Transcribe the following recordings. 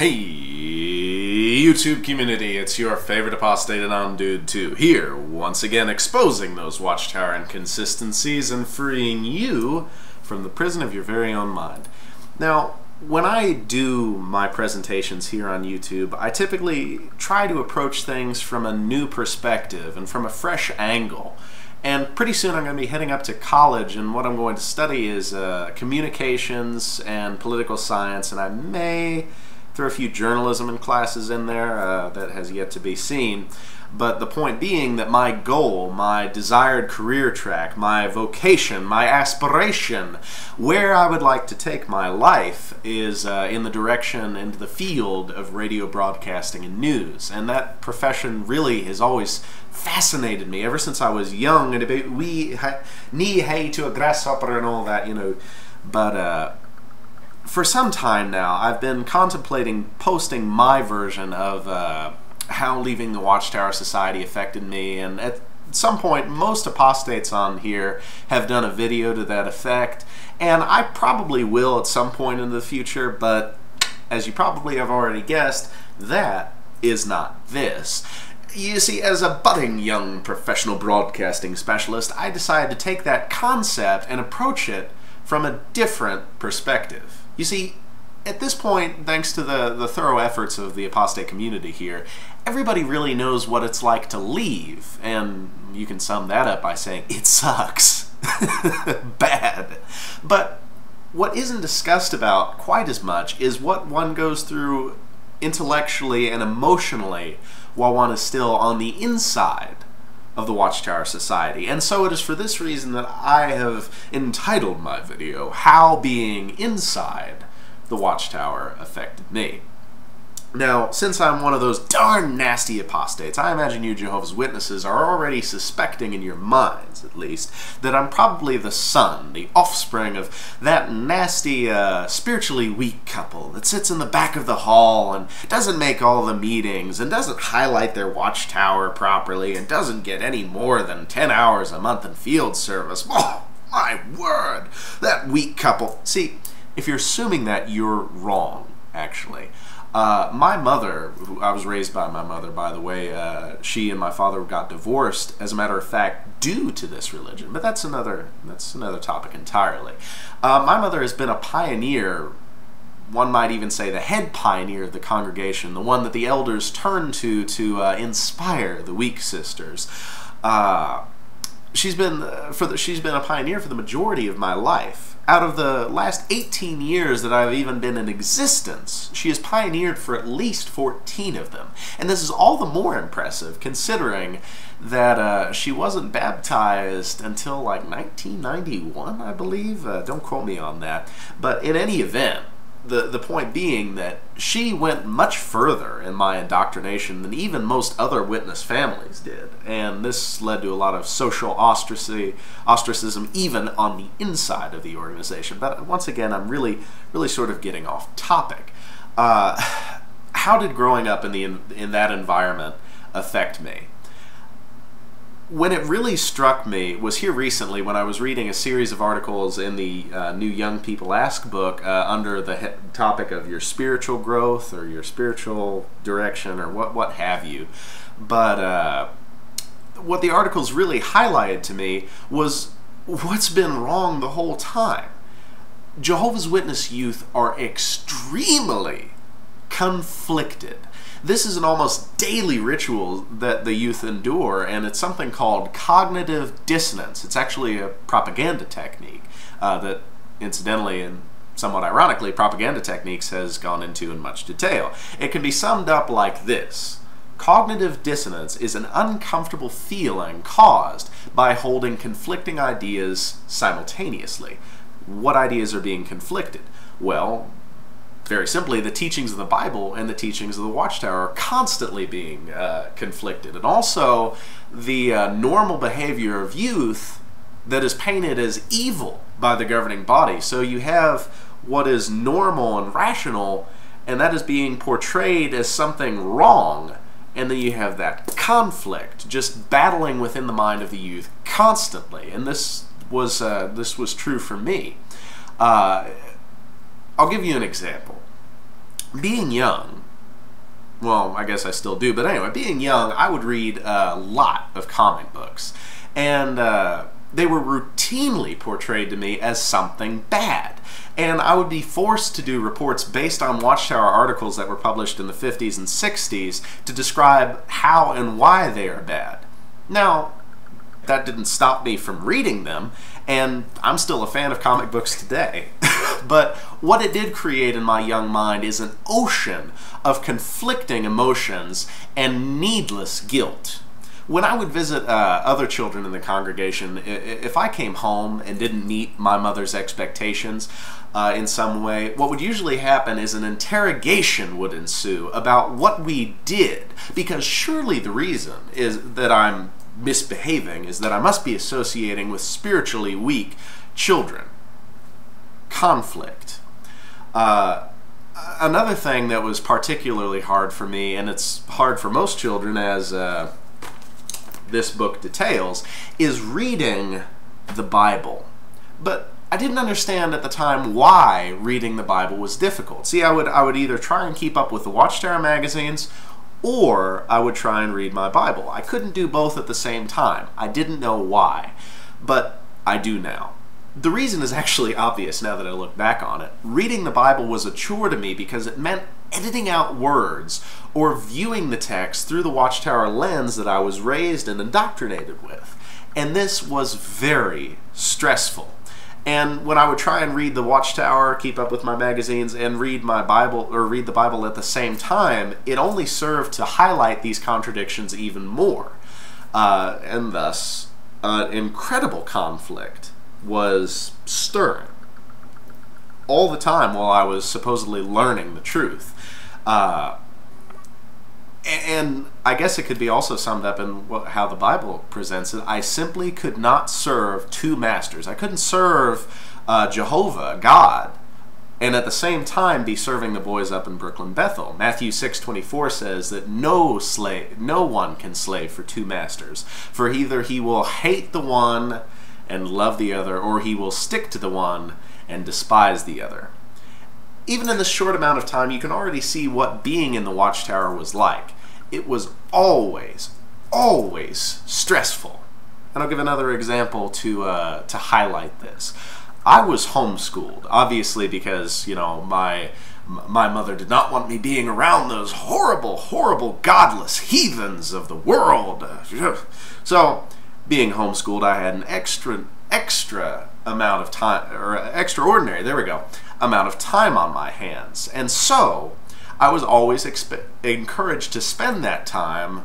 Hey, YouTube community, it's your favorite apostate and undude 2 here, once again exposing those Watchtower inconsistencies and freeing you from the prison of your very own mind. Now, when I do my presentations here on YouTube, I typically try to approach things from a new perspective and from a fresh angle. And pretty soon I'm going to be heading up to college, and what I'm going to study is communications and political science, and I may throw a few journalism and classes in there. That has yet to be seen. But the point being that my goal, my desired career track, my vocation, my aspiration, where I would like to take my life is in the direction, into the field of radio broadcasting and news. And that profession really has always fascinated me ever since I was young, and about knee high to a grasshopper and all that, you know. But for some time now, I've been contemplating posting my version of how leaving the Watchtower Society affected me, and at some point most apostates on here have done a video to that effect, and I probably will at some point in the future, but as you probably have already guessed, that is not this. You see, as a budding young professional broadcasting specialist, I decided to take that concept and approach it from a different perspective. You see, at this point, thanks to the thorough efforts of the apostate community here, everybody really knows what it's like to leave, and you can sum that up by saying, it sucks. Bad. But what isn't discussed about quite as much is what one goes through intellectually and emotionally while one is still on the inside of the Watchtower Society. And so it is for this reason that I have entitled my video, How Being Inside the Watchtower Affected Me. Now, since I'm one of those darn nasty apostates, I imagine you Jehovah's Witnesses are already suspecting in your minds, at least, that I'm probably the son, the offspring of that nasty, spiritually weak couple that sits in the back of the hall and doesn't make all the meetings and doesn't highlight their watchtower properly and doesn't get any more than 10 hours a month in field service. Oh, my word! That weak couple. See, if you're assuming that, you're wrong, actually. My mother, who I was raised by my mother, by the way, she and my father got divorced, as a matter of fact, due to this religion. But that's another topic entirely. My mother has been a pioneer, one might even say the head pioneer of the congregation, the one that the elders turn to inspire the weak sisters. She's been a pioneer for the majority of my life. Out of the last 18 years that I've even been in existence, she has pioneered for at least 14 of them. And this is all the more impressive considering that she wasn't baptized until like 1991, I believe. Don't quote me on that. But in any event, the point being that she went much further in my indoctrination than even most other witness families did, and this led to a lot of social ostracism even on the inside of the organization. But once again, I'm really sort of getting off topic. How did growing up in that environment affect me? When it really struck me was here recently when I was reading a series of articles in the New Young People Ask book under the topic of your spiritual growth or your spiritual direction or what have you. But what the articles really highlighted to me was what's been wrong the whole time. Jehovah's Witness youth are extremely conflicted. This is an almost daily ritual that the youth endure, and it's something called cognitive dissonance. It's actually a propaganda technique that, incidentally and somewhat ironically, propaganda techniques has gone into in much detail. It can be summed up like this. Cognitive dissonance is an uncomfortable feeling caused by holding conflicting ideas simultaneously. What ideas are being conflicted? Well, very simply, the teachings of the Bible and the teachings of the Watchtower are constantly being conflicted. And also, the normal behavior of youth that is painted as evil by the governing body. So you have what is normal and rational, and that is being portrayed as something wrong. And then you have that conflict just battling within the mind of the youth constantly. And this was true for me. I'll give you an example. being young, well, I guess I still do, but anyway, being young, I would read a lot of comic books. And they were routinely portrayed to me as something bad. And I would be forced to do reports based on Watchtower articles that were published in the 50s and 60s to describe how and why they are bad. Now, that didn't stop me from reading them, and I'm still a fan of comic books today. But what it did create in my young mind is an ocean of conflicting emotions and needless guilt. When I would visit other children in the congregation, if I came home and didn't meet my mother's expectations in some way, what would usually happen is an interrogation would ensue about what we did, because surely the reason is that I'm misbehaving is that I must be associating with spiritually weak children. Conflict. Another thing that was particularly hard for me, and it's hard for most children as this book details, is reading the Bible. But I didn't understand at the time why reading the Bible was difficult. See, I would either try and keep up with the Watchtower magazines, or I would try and read my Bible. I couldn't do both at the same time. I didn't know why, but I do now. The reason is actually obvious now that I look back on it. Reading the Bible was a chore to me because it meant editing out words or viewing the text through the Watchtower lens that I was raised and indoctrinated with. And this was very stressful. And when I would try and read the Watchtower, keep up with my magazines, and read my Bible, or read the Bible at the same time, it only served to highlight these contradictions even more. And thus, incredible conflict was stirring all the time while I was supposedly learning the truth. And I guess it could be also summed up in how the Bible presents it. I simply could not serve two masters. I couldn't serve Jehovah, God, and at the same time be serving the boys up in Brooklyn Bethel. Matthew 6:24 says that no one can slave for two masters, for either he will hate the one and love the other, or he will stick to the one and despise the other. Even in this short amount of time, you can already see what being in the Watchtower was like. It was always, always stressful. And I'll give another example to highlight this. I was homeschooled, obviously because, you know, my mother did not want me being around those horrible, horrible, godless heathens of the world. So, being homeschooled, I had an extra amount of time, or extraordinary, there we go, amount of time on my hands. And so, I was always encouraged to spend that time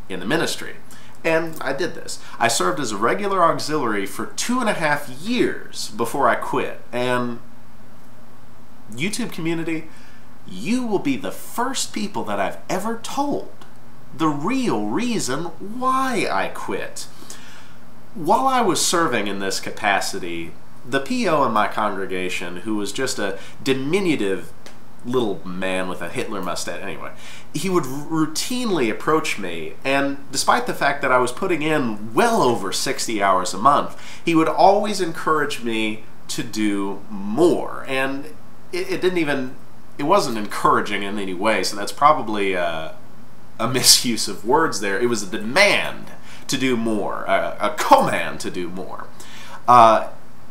in the ministry. And I did this. I served as a regular auxiliary for 2.5 years before I quit. And YouTube community, you will be the first people that I've ever told the real reason why I quit. While I was serving in this capacity, the PO in my congregation, who was just a diminutive little man with a Hitler mustache, anyway, he would routinely approach me, and despite the fact that I was putting in well over 60 hours a month, he would always encourage me to do more. And it wasn't encouraging in any way, so that's probably a misuse of words there. It was a demand to do more, a command to do more.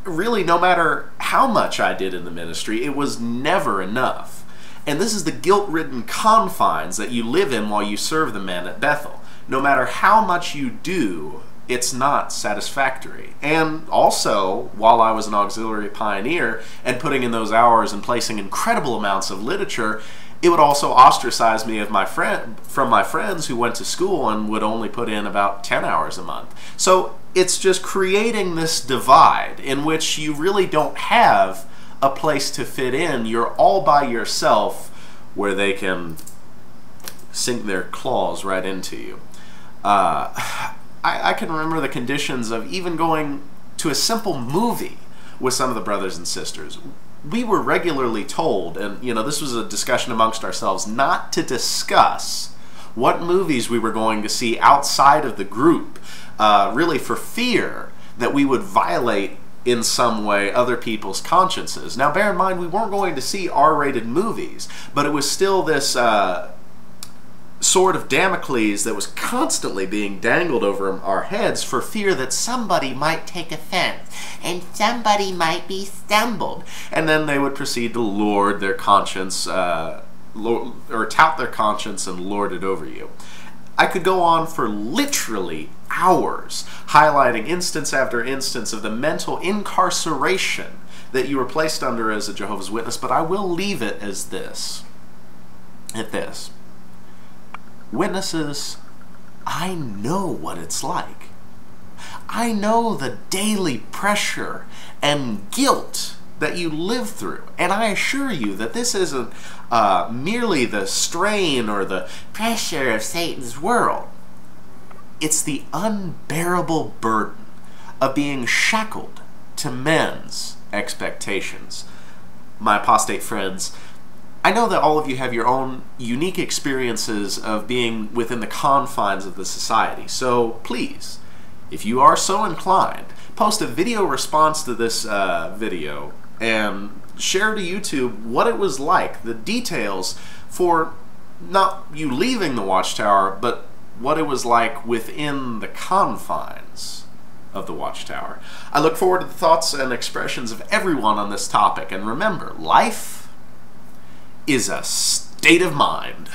Really, no matter how much I did in the ministry, it was never enough. And this is the guilt-ridden confines that you live in while you serve the men at Bethel. No matter how much you do, it's not satisfactory. And also, while I was an auxiliary pioneer and putting in those hours and placing incredible amounts of literature, it would also ostracize me from my friends who went to school and would only put in about 10 hours a month. So it's just creating this divide in which you really don't have a place to fit in. You're all by yourself where they can sink their claws right into you. I can remember the conditions of even going to a simple movie with some of the brothers and sisters. We were regularly told, and you know, this was a discussion amongst ourselves, not to discuss what movies we were going to see outside of the group, really for fear that we would violate in some way other people's consciences. Now bear in mind, we weren't going to see R-rated movies, but it was still this sword of Damocles that was constantly being dangled over our heads for fear that somebody might take offense and somebody might be stumbled. And then they would proceed to lord their conscience, or tout their conscience and lord it over you. I could go on for literally hours, highlighting instance after instance of the mental incarceration that you were placed under as a Jehovah's Witness, but I will leave it as this. Witnesses, I know what it's like. I know the daily pressure and guilt that you live through, and I assure you that this isn't merely the strain or the pressure of Satan's world. It's the unbearable burden of being shackled to men's expectations. My apostate friends, I know that all of you have your own unique experiences of being within the confines of the society, so please, if you are so inclined, post a video response to this video and share to YouTube what it was like, the details for not you leaving the Watchtower, but what it was like within the confines of the Watchtower. I look forward to the thoughts and expressions of everyone on this topic, and remember, life is a state of mind.